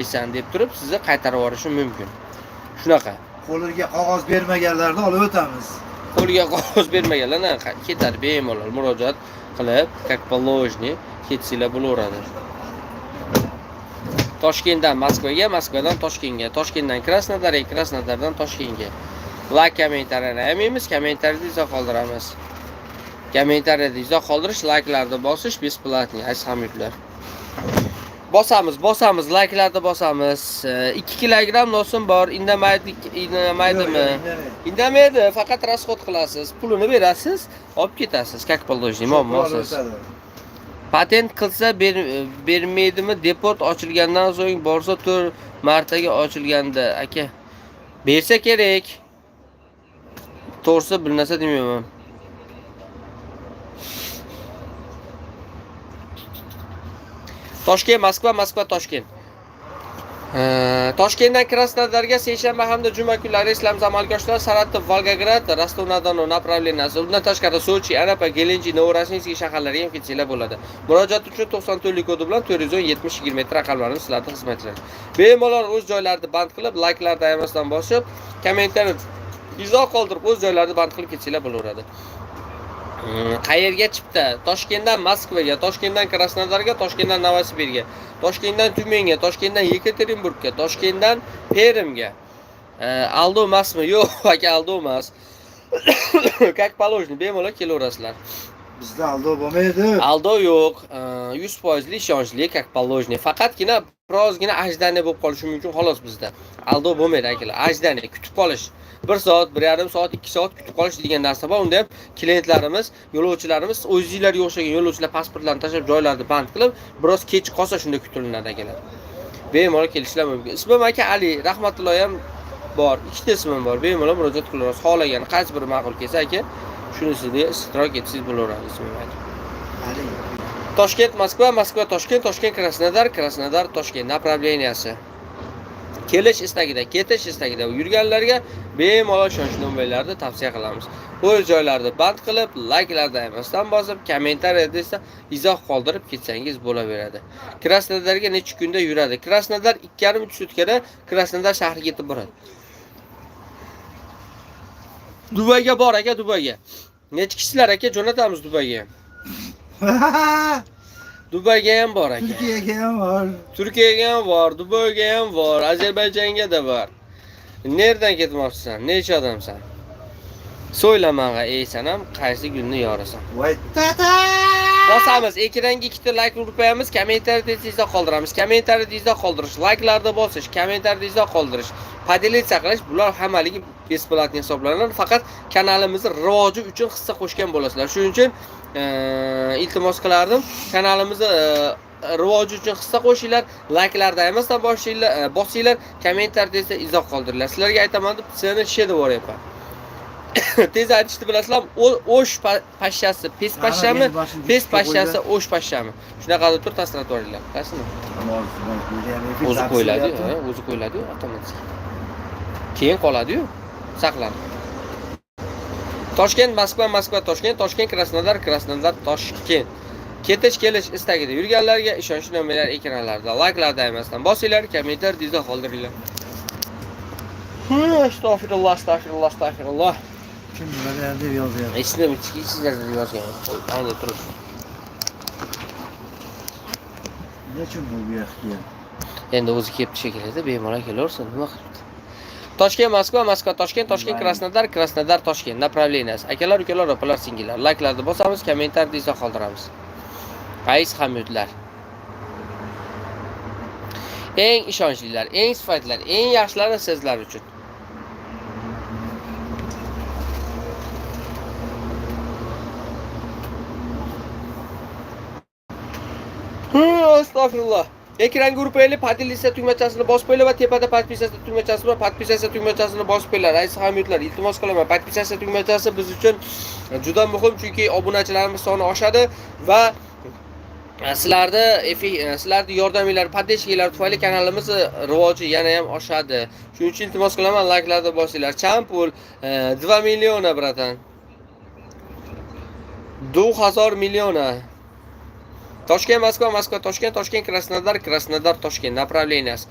to'laysan deb turib sizni qaytarib yuborishi mumkin. Shunaqa. Qo'liga qog'oz bermaganlarni olib o'tamiz. Qo'liga qog'oz bermaganlar ketadi bemalol murojaat qilib, как положено ketsanglar bo'laveradi. Toshkentdan Moskvaga, Moskvadan Toshkentga, Toshkentdan Krasnodarga, Krasnodardan Toshkentga. Like kommentariyani aymaymiz, kommentariyada izoh qoldiramiz. Kommentariyada izoh qoldirish, like'larni bosish besplatniy, aziz hamyurtlar. Bosamiz, like'larni bosamiz. 2 kilogramm nosim bor, indamaydi. Indamaydi, faqat rasxod qilasiz. Pulini berasiz, olib ketasiz. Как положено, muammosiz. Patent qilsa bermaydimi? Deport ochilgandan so'ng borsa 4 martaga ochilganda, aka. Bersa kerak. To'g'risi bilmasa demayman. Toshkent, Moskva, Toshkent. Toshkentdan Krasnodarga seshanba hamda juma kunlari reyslarim amalga oshiriladi. Saratov, Volgograd, Rostov-na-Don направленияsi. Undan tashqari Sochi, Anapa, Gelenji, Novorossiysk shaharlariga ham ketsanglar bo'ladi. Murojaat uchun 94 kodi bilan 410 70 20 raqamlarini sizlarning xizmatlaringiz. Bemalol o'z joylarini band qilib, like'larni ayamasdan bosib, kommentar izoh qoldirib o'z joylarini band qilib ketsanglar bo'laveradi. Qayerga chipta? Toshkentdan Moskvaga, Toshkentdan Krasnodarga, Toshkentdan Novosibirga, Toshkentdan Tyumenga, Toshkentdan Yekaterinburgga, Toshkentdan Permga. Aldo emasmi? Yo'q, aka aldo emas. Как положено, bemalol kelaverasizlar. Bizda aldo bo'lmaydi. Aldo yo'q, 100% ishonchli, как положено. Faqatgina birozgina ajdaniya bo'lib qolishi mumkin xolos bizda. Aldo bo'lmaydi akalar, ajdaniya kutib qolish. 1 soat, 1,5 soat, 2 soat kutib qolish degan narsa bor. Unda ham klientlarimiz, yo'lovchilarimiz o'zingizlarga o'xshagan yo'lovchilar pasportlarini tashlab, joylarni band qilib, biroz kech qolsa shunda kutilinadi akalar. Bemalol kelishlar mumkin. Ismim aka Ali, rahmatulloh ham bor. Ikkita ismim bor. Bemalol murojaat qilaverasiz. Xohlagan qaysi biri ma'qul kelsa aka, shunisida ishtirok etsangiz bo'laveradi ismim aka. Ali. Toshkent, Moskva, Toshkent, Krasnodar, Toshkent направленияsi. Kelish istagida, ketish istagida yurganlarga bemalol ishonchli nomberlarni tavsiya qilamiz. O'z joylarni band qilib, like'larni emasdan bosib, kommentariyada esa izoh qoldirib ketsangiz bo'laveradi. Krasnodarga necha kunda yuradi? Krasnodar 2,5 sutkada Krasnodar shahriga yetib boradi. Dubayga bor aka, Dubayga. Necha kishilar aka jo'natamiz Dubayga? Dubayga ham bor aka. Turkiyaga ham bor. Turkiyaga ham bor, Dubayga ham bor, Ozarbayjonga da bor. Nerdan ketmoqchisan? Necha odamsan? So'yla menga, ey sanam, qaysi gulni yorasan? Voy tata! Bosamiz, ekranga 2 ta like urib qo'yamiz, kommentariyada izoh qoldiramiz. Kommentariyada izoh qoldirish, like'larni bosish, kommentariyada izoh qoldirish, podelиться qilish, bular hammaligi besplatniy hisoblanadi. Faqat kanalimizning rivoji uchun hissa qo'shgan bo'lasizlar. Shuning uchun iltimos qilardim, kanalimizni rivoji uchun hissa qo'shinglar, like'larni emasdan bosinglar, kommentariyada esa izoh qoldiringlar. Sizlarga aytaman deb seni shedi boryapman. Tez aytishni bilasizlar, o'sh pashshasi, pes pashshami, pes pashshasi, o'sh pashshami. Shunaqa deb turib tasdiqlab yuboringlar. Qaysini? O'zi qo'yiladi-yu, o'zi qo'yiladi-yu, avtomatik. Keyin qoladi-yu, saqlanadi. Toshkent, Moskva, Toshkent, Krasnodar, Toshkent. Ketish kelish istagida yurganlarga ishonchli nomerlar ekranlarda, like'larni emasdan bosinglar, kommentariyada izoh qoldiringlar. Astagfirullah. Kim bilan deb yozyapti? Esnab ichkisizlar deb yozgan. Ayni turib. Nechun bu yoqqa? Endi o'zi kelib shekilda bemalol kelaversin, nima qilibdi? Toshkent, Moskva, Toshkent, Krasnodar, Toshkent направленияsi. Akalar, ukalar, opalar, singillar, like'larni bosamiz, kommentariyada izoh qoldiramiz. Aziz hamyurtlar. Eng ishonchlilar, eng sifatlilar, eng yaxshilari sizlar uchun. Astagfirullah. Ekranga urib qo'yinglar, podelиться tugmachasini bosib qo'yinglar va tepada podpisatsiya tugmachasi bor, podpisatsiya tugmachasini bosib qo'yinglar. Aziz hamyurtlar, iltimos qilaman, podpisatsiya tugmachasi biz uchun juda muhim, chunki obunachilarimiz soni oshadi va sizlarning yordaminglar, podдержкалар tufayli kanalimiz rivoji yana ham oshadi. Shuning uchun iltimos qilaman, like'larni bosinglar. Champul 2 milliona bratan. 2000 milliona. Toshkent, Moskva, Moskva, Toshkent, Toshkent, Krasnodar, Krasnodar, Toshkent направленияsi.